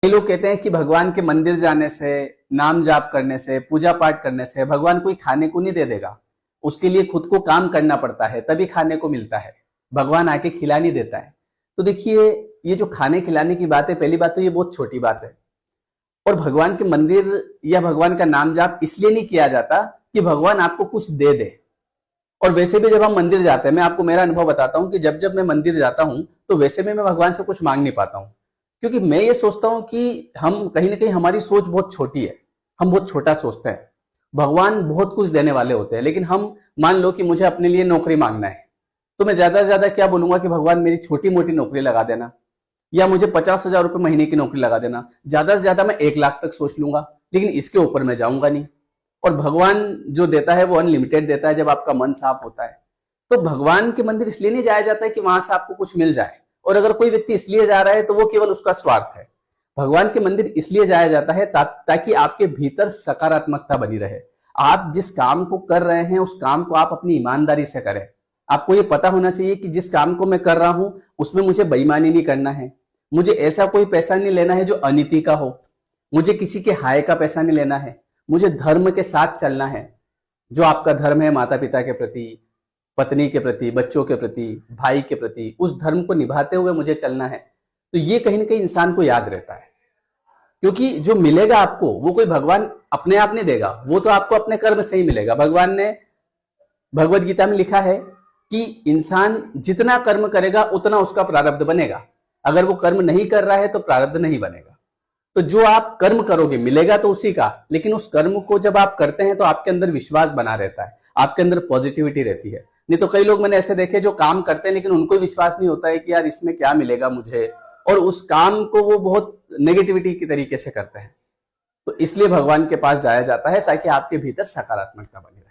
कई लोग कहते हैं कि भगवान के मंदिर जाने से, नाम जाप करने से, पूजा पाठ करने से भगवान कोई खाने को नहीं दे देगा। उसके लिए खुद को काम करना पड़ता है, तभी खाने को मिलता है। भगवान आके खिला नहीं देता है। तो देखिए, ये जो खाने खिलाने की बात है, पहली बात तो ये बहुत छोटी बात है। और भगवान के मंदिर या भगवान का नाम जाप इसलिए नहीं किया जाता कि भगवान आपको कुछ दे दे। और वैसे भी जब हम मंदिर जाते हैं, मैं आपको मेरा अनुभव बताता हूं कि जब जब मैं मंदिर जाता हूं तो वैसे भी मैं भगवान से कुछ मांग नहीं पाता हूं। क्योंकि मैं ये सोचता हूं कि हम कहीं ना कहीं, हमारी सोच बहुत छोटी है, हम बहुत छोटा सोचते हैं। भगवान बहुत कुछ देने वाले होते हैं, लेकिन हम मान लो कि मुझे अपने लिए नौकरी मांगना है, तो मैं ज्यादा से ज्यादा क्या बोलूंगा कि भगवान मेरी छोटी मोटी नौकरी लगा देना, या मुझे 50,000 रुपए महीने की नौकरी लगा देना। ज्यादा से ज्यादा मैं 1 लाख तक सोच लूंगा, लेकिन इसके ऊपर मैं जाऊंगा नहीं। और भगवान जो देता है वो अनलिमिटेड देता है, जब आपका मन साफ होता है। तो भगवान के मंदिर इसलिए नहीं जाया जाता है कि वहां से आपको कुछ मिल जाए, और अगर कोई व्यक्ति इसलिए जा रहा है तो वो केवल उसका स्वार्थ है। भगवान के मंदिर इसलिए जाया जाता है ताकि आपके भीतर सकारात्मकता बनी रहे। आप जिस काम को कर रहे हैं उस काम को आप अपनी ईमानदारी से करें। आपको ये पता होना चाहिए कि जिस काम को मैं कर रहा हूं उसमें मुझे बेईमानी नहीं करना है, मुझे ऐसा कोई पैसा नहीं लेना है जो अनीति का हो, मुझे किसी के हाय का पैसा नहीं लेना है, मुझे धर्म के साथ चलना है। जो आपका धर्म है, माता पिता के प्रति, पत्नी के प्रति, बच्चों के प्रति, भाई के प्रति, उस धर्म को निभाते हुए मुझे चलना है। तो ये कहीं ना कहीं इंसान को याद रहता है। क्योंकि जो मिलेगा आपको वो कोई भगवान अपने आप नहीं देगा, वो तो आपको अपने कर्म से ही मिलेगा। भगवान ने भगवत गीता में लिखा है कि इंसान जितना कर्म करेगा उतना उसका प्रारब्ध बनेगा। अगर वो कर्म नहीं कर रहा है तो प्रारब्ध नहीं बनेगा। तो जो आप कर्म करोगे मिलेगा तो उसी का, लेकिन उस कर्म को जब आप करते हैं तो आपके अंदर विश्वास बना रहता है, आपके अंदर पॉजिटिविटी रहती है। नहीं तो कई लोग मैंने ऐसे देखे जो काम करते हैं लेकिन उनको विश्वास नहीं होता है कि यार इसमें क्या मिलेगा मुझे, और उस काम को वो बहुत नेगेटिविटी के तरीके से करते हैं। तो इसलिए भगवान के पास जाया जाता है ताकि आपके भीतर सकारात्मकता बने।